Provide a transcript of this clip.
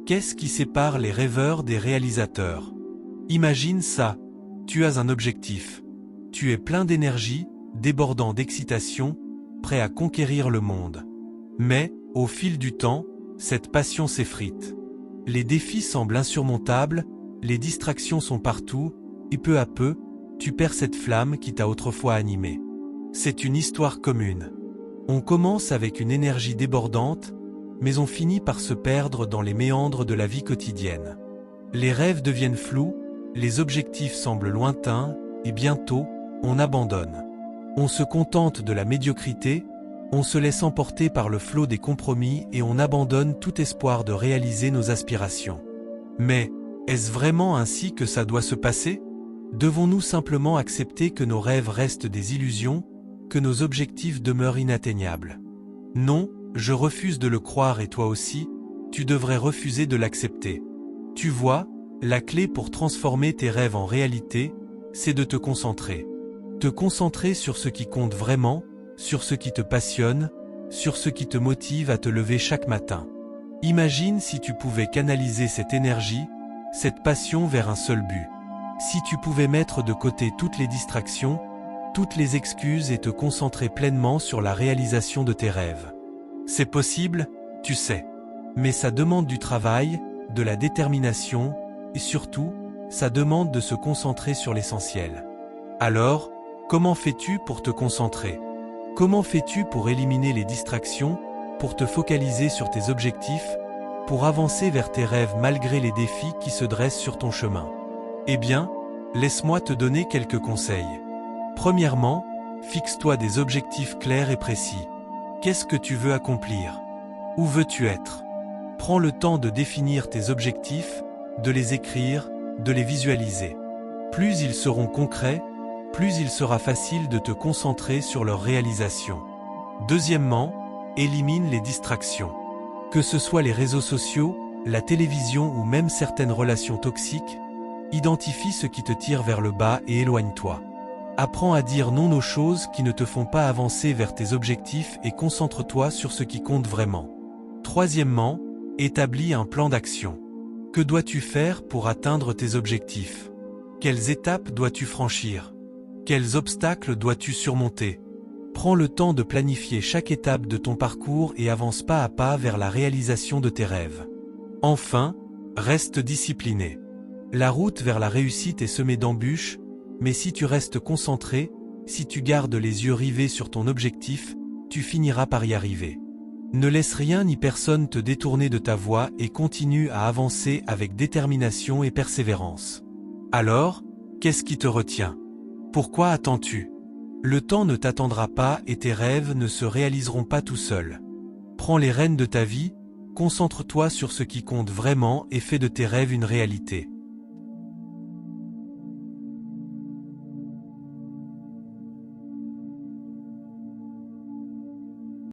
Qu'est-ce qui sépare les rêveurs des réalisateurs? Imagine ça, tu as un objectif. Tu es plein d'énergie, débordant d'excitation, prêt à conquérir le monde. Mais, au fil du temps, cette passion s'effrite. Les défis semblent insurmontables, les distractions sont partout, et peu à peu, tu perds cette flamme qui t'a autrefois animé. C'est une histoire commune. On commence avec une énergie débordante, mais on finit par se perdre dans les méandres de la vie quotidienne. Les rêves deviennent flous, les objectifs semblent lointains, et bientôt, on abandonne. On se contente de la médiocrité, on se laisse emporter par le flot des compromis et on abandonne tout espoir de réaliser nos aspirations. Mais, est-ce vraiment ainsi que ça doit se passer? Devons-nous simplement accepter que nos rêves restent des illusions, que nos objectifs demeurent inatteignables? Non, je refuse de le croire et toi aussi, tu devrais refuser de l'accepter. Tu vois, la clé pour transformer tes rêves en réalité, c'est de te concentrer. Te concentrer sur ce qui compte vraiment, sur ce qui te passionne, sur ce qui te motive à te lever chaque matin. Imagine si tu pouvais canaliser cette énergie, cette passion vers un seul but. Si tu pouvais mettre de côté toutes les distractions, toutes les excuses et te concentrer pleinement sur la réalisation de tes rêves. C'est possible, tu sais. Mais ça demande du travail, de la détermination, et surtout, ça demande de se concentrer sur l'essentiel. Alors, comment fais-tu pour te concentrer? Comment fais-tu pour éliminer les distractions, pour te focaliser sur tes objectifs, pour avancer vers tes rêves malgré les défis qui se dressent sur ton chemin? Eh bien, laisse-moi te donner quelques conseils. Premièrement, fixe-toi des objectifs clairs et précis. Qu'est-ce que tu veux accomplir? Où veux-tu être? Prends le temps de définir tes objectifs, de les écrire, de les visualiser. Plus ils seront concrets, plus il sera facile de te concentrer sur leur réalisation. Deuxièmement, élimine les distractions. Que ce soit les réseaux sociaux, la télévision ou même certaines relations toxiques, identifie ce qui te tire vers le bas et éloigne-toi. Apprends à dire non aux choses qui ne te font pas avancer vers tes objectifs et concentre-toi sur ce qui compte vraiment. Troisièmement, établis un plan d'action. Que dois-tu faire pour atteindre tes objectifs? Quelles étapes dois-tu franchir? Quels obstacles dois-tu surmonter? Prends le temps de planifier chaque étape de ton parcours et avance pas à pas vers la réalisation de tes rêves. Enfin, reste discipliné. La route vers la réussite est semée d'embûches, mais si tu restes concentré, si tu gardes les yeux rivés sur ton objectif, tu finiras par y arriver. Ne laisse rien ni personne te détourner de ta voie et continue à avancer avec détermination et persévérance. Alors, qu'est-ce qui te retient? Pourquoi attends-tu? Le temps ne t'attendra pas et tes rêves ne se réaliseront pas tout seuls. Prends les rênes de ta vie, concentre-toi sur ce qui compte vraiment et fais de tes rêves une réalité.